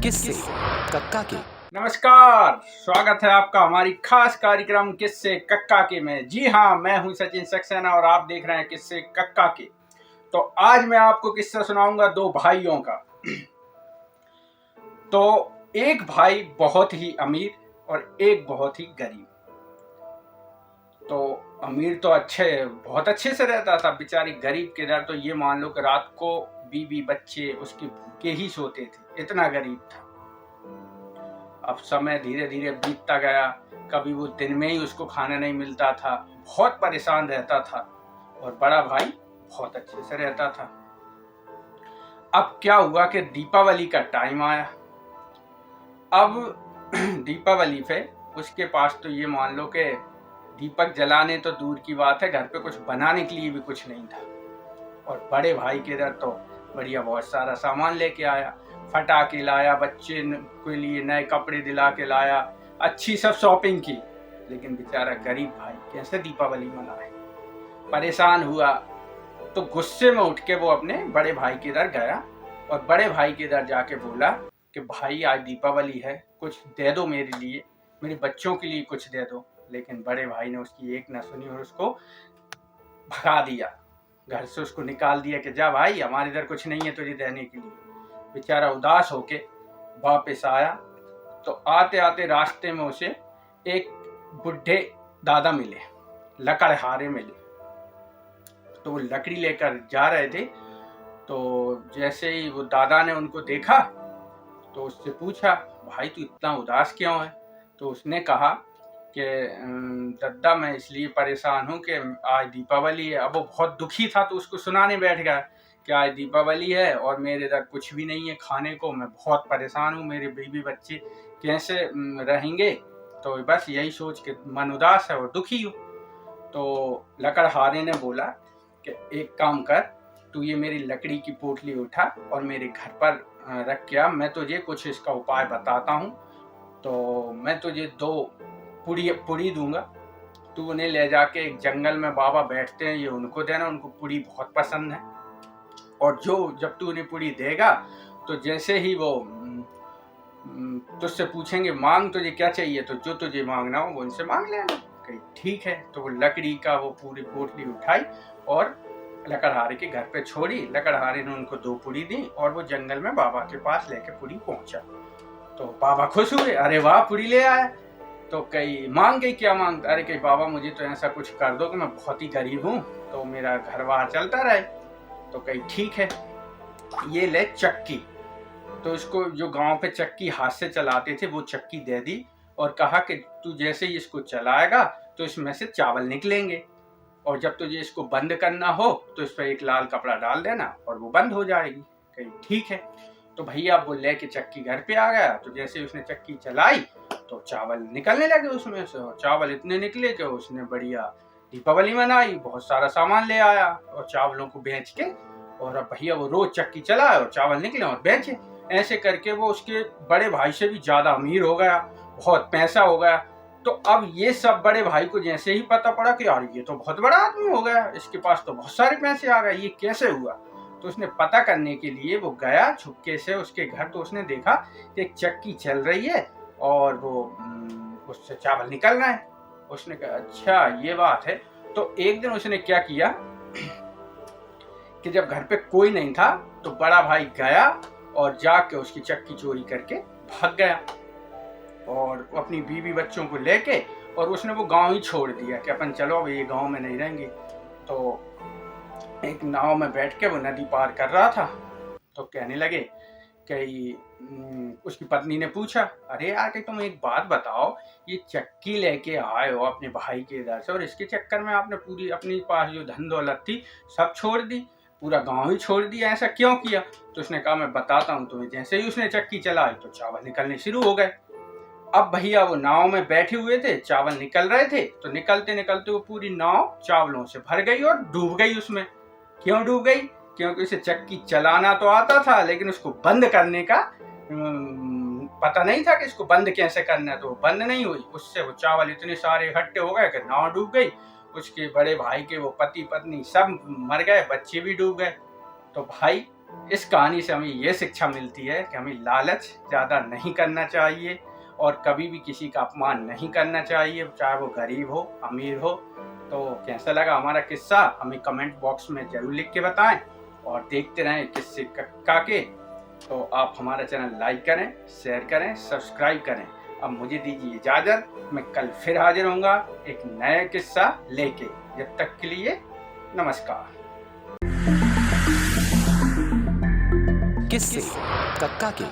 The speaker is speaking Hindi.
किससे कक्का के। नमस्कार, स्वागत है आपका हमारी खास कार्यक्रम किससे कक्का के में। जी हाँ, मैं हूं सचिन सक्सेना और आप देख रहे हैं किससे कक्का के। तो आज मैं आपको किस्सा सुनाऊंगा दो भाइयों का। तो एक भाई बहुत ही अमीर और एक बहुत ही गरीब। तो अमीर तो बहुत अच्छे से रहता था, बेचारी गरीब के दर तो ये मान लो कि रात को बीवी बच्चे उसके भूखे ही सोते थे, इतना गरीब था। अब समय धीरे धीरे बीतता गया, कभी वो दिन में ही उसको खाना नहीं मिलता था, बहुत परेशान रहता था। और बड़ा भाई बहुत अच्छे से रहता था। अब क्या हुआ कि दीपावली का टाइम आया। अब दीपावली पे उसके पास तो ये मान लो कि दीपक जलाने तो दूर की बात है, घर पे कुछ बनाने के लिए भी कुछ नहीं था। और बड़े भाई के इधर तो बढ़िया बहुत सारा सामान लेके आया, फटाके लाया, बच्चे के लिए नए कपड़े दिला के लाया, अच्छी सब शॉपिंग की। लेकिन बेचारा गरीब भाई कैसे दीपावली मनाए, परेशान हुआ। तो गुस्से में उठ के वो अपने बड़े भाई के इधर गया और बड़े भाई के इधर जाके बोला कि भाई आज दीपावली है, कुछ दे दो मेरे लिए, मेरे बच्चों के लिए कुछ दे दो। लेकिन बड़े भाई ने उसकी एक न सुनी और उसको भगा दिया, घर से उसको निकाल दिया कि जा भाई, हमारे इधर कुछ नहीं है तुझे देने के लिए। बेचारा उदास होके वापस आया। तो आते आते रास्ते में उसे एक बुढ़े दादा मिले, लकड़हारे मिले। तो वो लकड़ी लेकर जा रहे थे। तो जैसे ही वो दादा ने उनको देखा तो उससे पूछा, भाई तू इतना उदास क्यों है? तो उसने कहा कि दद्दा मैं इसलिए परेशान हूँ कि आज दीपावली है। अब वो बहुत दुखी था तो उसको सुनाने बैठ गया कि आज दीपावली है और मेरे इधर कुछ भी नहीं है खाने को, मैं बहुत परेशान हूँ, मेरे बीवी बच्चे कैसे रहेंगे। तो बस यही सोच के मन उदास है और दुखी हूँ। तो लकड़हारे ने बोला कि एक काम कर, तू ये मेरी लकड़ी की पोटली उठा और मेरे घर पर रख के आ, मैं तुझे कुछ इसका उपाय बताता हूँ। तो मैं तुझे 2 पुड़ी दूंगा, तू उन्हें ले जाके एक जंगल में बाबा बैठते हैं, ये उनको देना, उनको पुड़ी बहुत पसंद है। और जब तू उन्हें पुड़ी देगा तो जैसे ही वो तुझसे पूछेंगे मांग तुझे क्या चाहिए, तो जो तुझे मांगना हो वो उनसे मांग लेना। कहीं ठीक है। तो वो लकड़ी का वो पूरी पोटली उठाई और लकड़हारे के घर पे छोड़ी। लकड़हारे ने उनको 2 पुड़ी दी और वो जंगल में बाबा के पास लेके पुड़ी पहुंचा। तो बाबा खुश हुए, अरे वाह पुड़ी ले आया। तो कई मांग गई, क्या मांगता? अरे कहीं बाबा मुझे तो ऐसा कुछ कर दो कि मैं बहुत ही गरीब हूँ, तो मेरा घर बाहर चलता रहे। तो कहीं ठीक है, ये ले चक्की। तो इसको जो गांव पे चक्की हाथ से चलाते थे वो चक्की दे दी और कहा कि तू जैसे ही इसको चलाएगा तो इसमें से चावल निकलेंगे, और जब तुझे इसको बंद करना हो तो इस पर एक लाल कपड़ा डाल देना और वो बंद हो जाएगी। कहीं ठीक है। तो भैया वो लेके चक्की घर पे आ गया। तो जैसे उसने चक्की चलाई तो चावल निकलने लगे उसमें से, और चावल इतने निकले कि उसने बढ़िया दीपावली मनाई, बहुत सारा सामान ले आया और चावलों को बेच के, और अब भैया वो रोज चक्की चलाए और चावल निकले और बेचे। ऐसे करके वो उसके बड़े भाई से भी ज्यादा अमीर हो गया, बहुत पैसा हो गया। तो अब ये सब बड़े भाई को जैसे ही पता पड़ा कि यार ये तो बहुत बड़ा आदमी हो गया, इसके पास तो बहुत सारे पैसे आ गए, ये कैसे हुआ? तो उसने पता करने के लिए वो गया छुपके से उसके घर। तो उसने देखा कि एक चक्की चल रही है और वो उससे चावल निकल रहा है। उसने कहा अच्छा ये बात है। तो एक दिन उसने क्या किया कि जब घर पे कोई नहीं था तो बड़ा भाई गया और जाके उसकी चक्की चोरी करके भाग गया और अपनी बीवी बच्चों को लेके, और उसने वो गांव ही छोड़ दिया कि अपन चलो अब ये गांव में नहीं रहेंगे। तो एक नाव में बैठ के वो नदी पार कर रहा था। तो कहने लगे कि उसकी पत्नी ने पूछा, अरे यार कि तुम एक बात बताओ, ये चक्की लेके आए हो अपने भाई के इधर से और इसके चक्कर में आपने पूरी अपनी पास जो धन दौलत थी सब छोड़ दी, पूरा गांव ही छोड़ दिया, ऐसा क्यों किया? तो उसने कहा मैं बताता हूँ तुम्हें। जैसे ही उसने चक्की चलाई तो चावल निकलने शुरू हो गए। अब भैया वो नाव में बैठे हुए थे, चावल निकल रहे थे, तो निकलते निकलते वो पूरी नाव चावलों से भर गई और डूब गई उसमें। क्यों डूब गई? क्योंकि उसे चक्की चलाना तो आता था लेकिन उसको बंद करने का पता नहीं था कि इसको बंद कैसे करना है, तो वो बंद नहीं हुई। उससे वो चावल इतने सारे इकट्ठे हो गए कि नाव डूब गई। उसके बड़े भाई के वो पति पत्नी सब मर गए, बच्चे भी डूब गए। तो भाई इस कहानी से हमें ये शिक्षा मिलती है कि हमें लालच ज़्यादा नहीं करना चाहिए और कभी भी किसी का अपमान नहीं करना चाहिए, चाहे वो गरीब हो अमीर हो। तो कैसा लगा हमारा किस्सा हमें कमेंट बॉक्स में ज़रूर लिख के बताएं और देखते रहें किस्से कक्का के। तो आप हमारा चैनल लाइक करें, शेयर करें, सब्सक्राइब करें। अब मुझे दीजिए इजाज़त, मैं कल फिर हाजिर होऊंगा एक नया किस्सा लेके। जब तक के लिए नमस्कार। किस्से कक्का के।